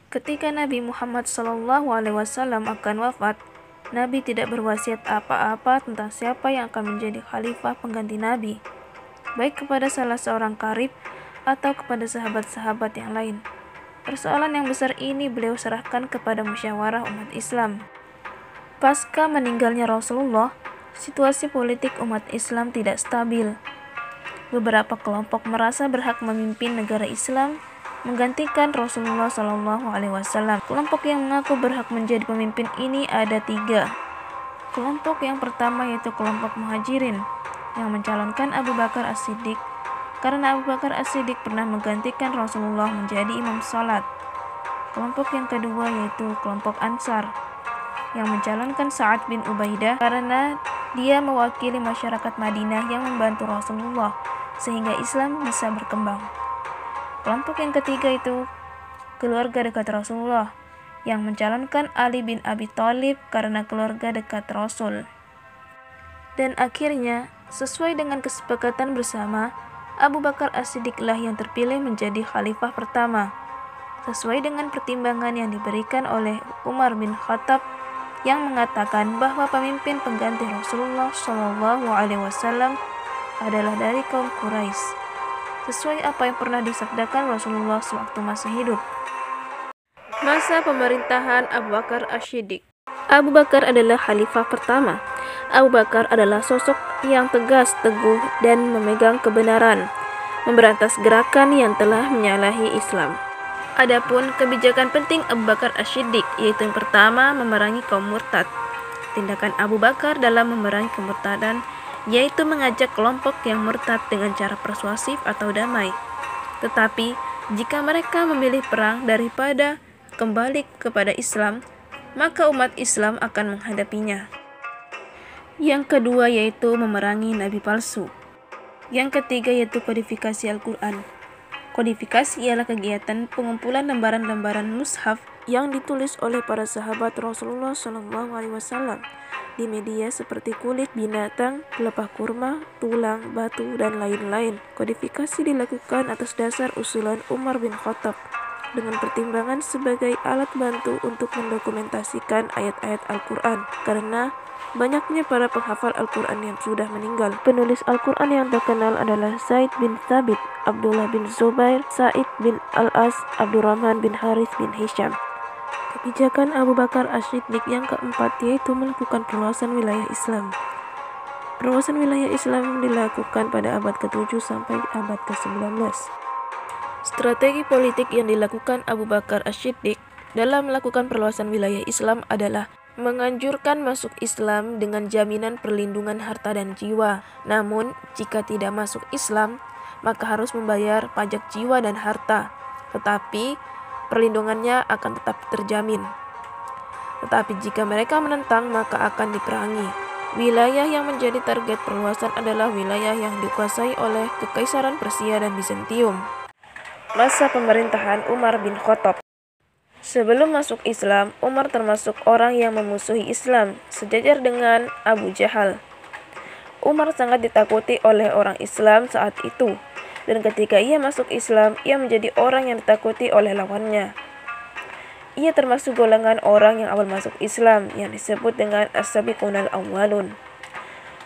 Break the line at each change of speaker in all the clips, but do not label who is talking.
Ketika Nabi Muhammad SAW akan wafat, Nabi tidak berwasiat apa-apa tentang siapa yang akan menjadi khalifah pengganti Nabi, baik kepada salah seorang karib atau kepada sahabat-sahabat yang lain. Persoalan yang besar ini beliau serahkan kepada musyawarah umat Islam. Pasca meninggalnya Rasulullah, situasi politik umat Islam tidak stabil. Beberapa kelompok merasa berhak memimpin negara Islam menggantikan Rasulullah SAW. Kelompok yang mengaku berhak menjadi pemimpin ini ada 3. Kelompok yang pertama yaitu kelompok Muhajirin yang mencalonkan Abu Bakar As-Siddiq karena Abu Bakar As-Siddiq pernah menggantikan Rasulullah menjadi imam salat. Kelompok yang kedua yaitu kelompok Ansar yang mencalonkan Sa'ad bin Ubaidah karena dia mewakili masyarakat Madinah yang membantu Rasulullah sehingga Islam bisa berkembang. Kelompok yang ketiga itu keluarga dekat Rasulullah yang mencalonkan Ali bin Abi Thalib karena keluarga dekat Rasul. Dan akhirnya, sesuai dengan kesepakatan bersama, Abu Bakar As-Siddiqlah yang terpilih menjadi khalifah pertama, sesuai dengan pertimbangan yang diberikan oleh Umar bin Khattab yang mengatakan bahwa pemimpin pengganti Rasulullah SAW adalah dari kaum Quraisy, sesuai apa yang pernah disabdakan Rasulullah sewaktu masih hidup. Masa pemerintahan Abu Bakar As-Siddiq. Abu Bakar adalah khalifah pertama. Abu Bakar adalah sosok yang tegas, teguh, dan memegang kebenaran, memberantas gerakan yang telah menyalahi Islam. Adapun kebijakan penting Abu Bakar As-Siddiq yaitu yang pertama, memerangi kaum murtad. Tindakan Abu Bakar dalam memerangi kemurtadan yaitu mengajak kelompok yang murtad dengan cara persuasif atau damai. Tetapi, jika mereka memilih perang daripada kembali kepada Islam, maka umat Islam akan menghadapinya. Yang kedua yaitu memerangi nabi palsu. Yang ketiga yaitu kodifikasi Al-Quran. Kodifikasi ialah kegiatan pengumpulan lembaran-lembaran mushaf yang ditulis oleh para sahabat Rasulullah SAW di media seperti kulit binatang, pelepah kurma, tulang, batu, dan lain-lain. Kodifikasi dilakukan atas dasar usulan Umar bin Khattab dengan pertimbangan sebagai alat bantu untuk mendokumentasikan ayat-ayat Al-Quran karena banyaknya para penghafal Al-Quran yang sudah meninggal. Penulis Al-Quran yang terkenal adalah Zaid bin Thabit, Abdullah bin Zubair, Sa'id bin Al-As, Abdurrahman bin Harith bin Hisham. Kebijakan Abu Bakar As-Siddiq yang keempat yaitu melakukan perluasan wilayah Islam. Perluasan wilayah Islam dilakukan pada abad ke-7 sampai abad ke-19. Strategi politik yang dilakukan Abu Bakar As-Siddiq dalam melakukan perluasan wilayah Islam adalah menganjurkan masuk Islam dengan jaminan perlindungan harta dan jiwa. Namun, jika tidak masuk Islam, maka harus membayar pajak jiwa dan harta. Tetapi, perlindungannya akan tetap terjamin. Tetapi jika mereka menentang, maka akan diperangi. Wilayah yang menjadi target perluasan adalah wilayah yang dikuasai oleh Kekaisaran Persia dan Bizantium. Masa pemerintahan Umar bin Khattab. Sebelum masuk Islam, Umar termasuk orang yang memusuhi Islam, sejajar dengan Abu Jahal. Umar sangat ditakuti oleh orang Islam saat itu, dan ketika ia masuk Islam, ia menjadi orang yang ditakuti oleh lawannya. Ia termasuk golongan orang yang awal masuk Islam, yang disebut dengan as-sabiqunal awwalun.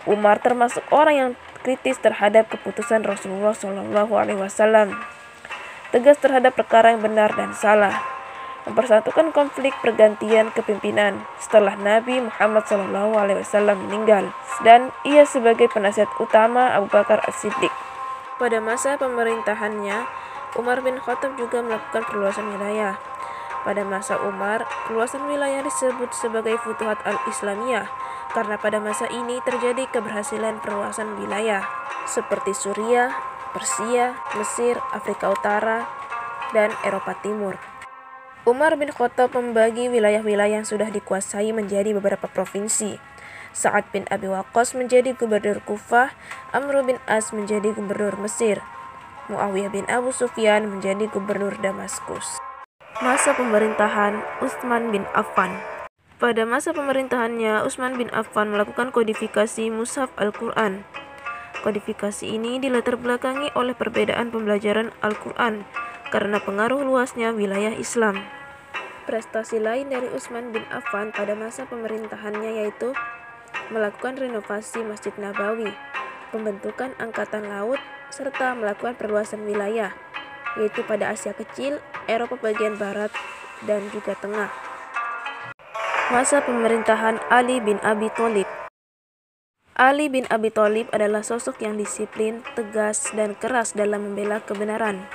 Umar termasuk orang yang kritis terhadap keputusan Rasulullah SAW, tegas terhadap perkara yang benar dan salah, mempersatukan konflik pergantian kepimpinan setelah Nabi Muhammad SAW meninggal, dan ia sebagai penasihat utama Abu Bakar As-Siddiq. Pada masa pemerintahannya, Umar bin Khattab juga melakukan perluasan wilayah. Pada masa Umar, perluasan wilayah disebut sebagai Futuhat al-Islamiyah karena pada masa ini terjadi keberhasilan perluasan wilayah seperti Suriah, Persia, Mesir, Afrika Utara, dan Eropa Timur. Umar bin Khattab membagi wilayah-wilayah yang sudah dikuasai menjadi beberapa provinsi. Sa'ad bin Abi Waqqas menjadi gubernur Kufah, Amr bin As menjadi gubernur Mesir, Muawiyah bin Abu Sufyan menjadi gubernur Damaskus. Masa pemerintahan Utsman bin Affan. Pada masa pemerintahannya, Utsman bin Affan melakukan kodifikasi Mushaf Al-Quran. Kodifikasi ini dilatar belakangi oleh perbedaan pembelajaran Al-Quran karena pengaruh luasnya wilayah Islam. Prestasi lain dari Utsman bin Affan pada masa pemerintahannya yaitu melakukan renovasi Masjid Nabawi, pembentukan angkatan laut, serta melakukan perluasan wilayah, yaitu pada Asia Kecil, Eropa bagian barat, dan juga tengah. Masa pemerintahan Ali bin Abi Thalib. Ali bin Abi Thalib adalah sosok yang disiplin, tegas, dan keras dalam membela kebenaran.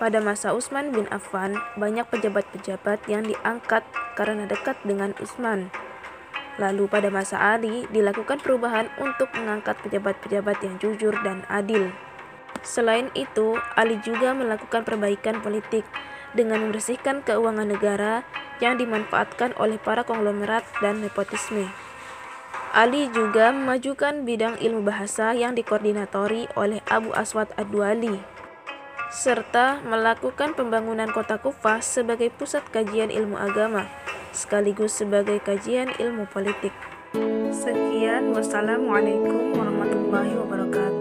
Pada masa Utsman bin Affan, banyak pejabat-pejabat yang diangkat karena dekat dengan Utsman. Lalu pada masa Ali, dilakukan perubahan untuk mengangkat pejabat-pejabat yang jujur dan adil. Selain itu, Ali juga melakukan perbaikan politik dengan membersihkan keuangan negara yang dimanfaatkan oleh para konglomerat dan nepotisme. Ali juga memajukan bidang ilmu bahasa yang dikoordinatori oleh Abu Aswad Ad-Duali, serta melakukan pembangunan kota Kufah sebagai pusat kajian ilmu agama, sekaligus sebagai kajian ilmu politik. Sekian, wassalamualaikum warahmatullahi wabarakatuh.